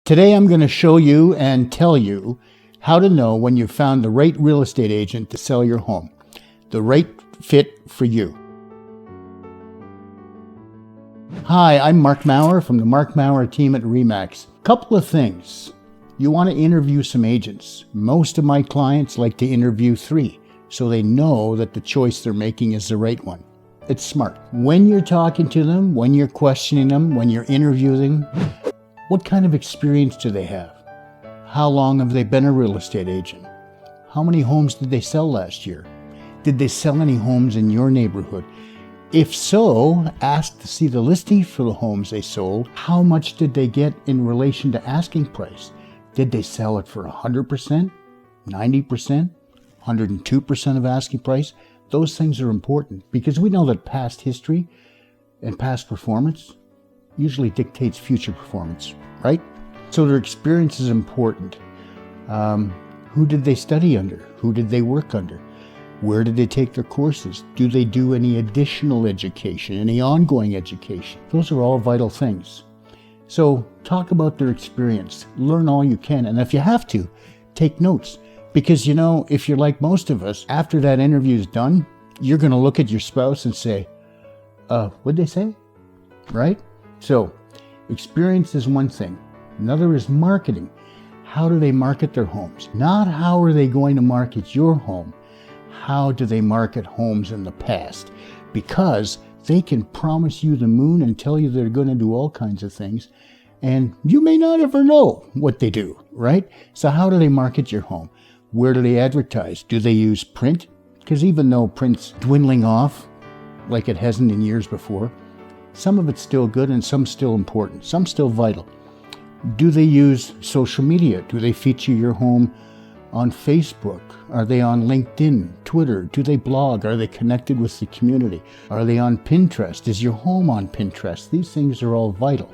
Today I'm going to show you and tell you how to know when you've found the right real estate agent to sell your home, the right fit for you. Hi, I'm Mark Maurer from the Mark Maurer team at RE/MAX. Couple of things. You want to interview some agents. Most of my clients like to interview 3, so they know that the choice they're making is the right one. It's smart. When you're talking to them, when you're questioning them, when you're interviewing them, what kind of experience do they have? How long have they been a real estate agent? How many homes did they sell last year? Did they sell any homes in your neighborhood? If so, ask to see the listing for the homes they sold. How much did they get in relation to asking price? Did they sell it for 100%, 90%, 102% of asking price? Those things are important because we know that past history and past performance usually dictates future performance, right? So their experience is important. Who did they study under? Who did they work under? Where did they take their courses? Do they do any additional education, any ongoing education? Those are all vital things. So talk about their experience, learn all you can, and if you have to, take notes. Because if you're like most of us, after that interview is done, you're going to look at your spouse and say, what'd they say? Right? So experience is one thing. Another is marketing. How do they market their homes? Not how are they going to market your home. How do they market homes in the past? Because they can promise you the moon and tell you they're going to do all kinds of things, and you may not ever know what they do, right? So how do they market your home? Where do they advertise? Do they use print? Because even though print's dwindling off like it hasn't in years before, some of it's still good and some still important, some still vital. Do they use social media? Do they feature your home on Facebook? Are they on LinkedIn, Twitter? Do they blog? Are they connected with the community? Are they on Pinterest? Is your home on Pinterest? These things are all vital.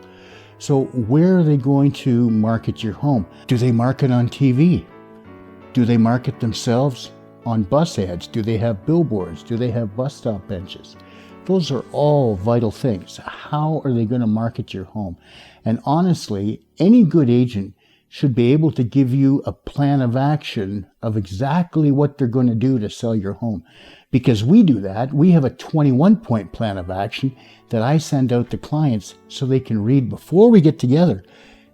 So where are they going to market your home? Do they market on TV? Do they market themselves on bus ads? Do they have billboards? Do they have bus stop benches? Those are all vital things. How are they going to market your home? And honestly, any good agent should be able to give you a plan of action of exactly what they're going to do to sell your home. Because we do that. We have a 21-point plan of action that I send out to clients so they can read before we get together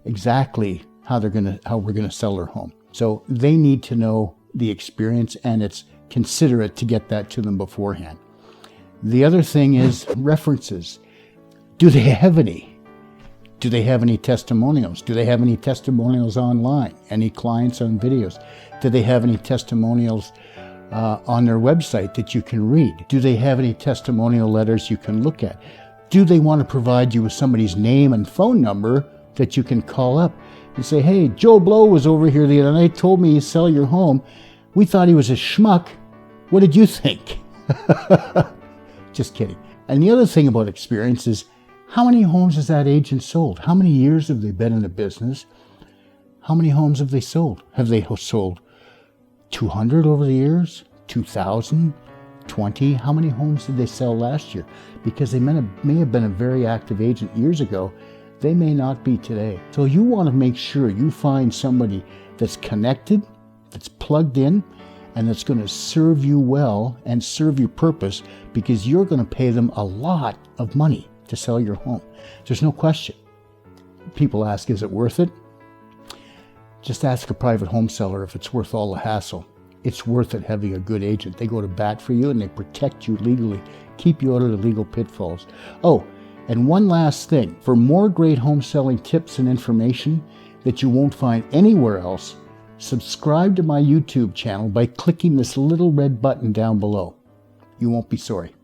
exactly how we're going to sell their home. So they need to know the experience, and it's considerate to get that to them beforehand. The other thing is references. Do they have any? Do they have any testimonials? Do they have any testimonials online? Any clients on videos? Do they have any testimonials on their website that you can read? Do they have any testimonial letters you can look at? Do they want to provide you with somebody's name and phone number that you can call up and say, hey, Joe Blow was over here the other night, told me to sell your home. We thought he was a schmuck. What did you think? Just kidding. And the other thing about experience is, how many homes has that agent sold? How many years have they been in the business? How many homes have they sold? Have they sold 200 over the years? 2,000? 20? How many homes did they sell last year? Because they may have been a very active agent years ago. They may not be today. So you want to make sure you find somebody that's connected, that's plugged in, and that's going to serve you well and serve your purpose, because you're going to pay them a lot of money to sell your home. There's no question. People ask, is it worth it? Just ask a private home seller if it's worth all the hassle. It's worth it having a good agent. They go to bat for you and they protect you legally, keep you out of the legal pitfalls. Oh, and one last thing. For more great home selling tips and information that you won't find anywhere else, subscribe to my YouTube channel by clicking this little red button down below. You won't be sorry.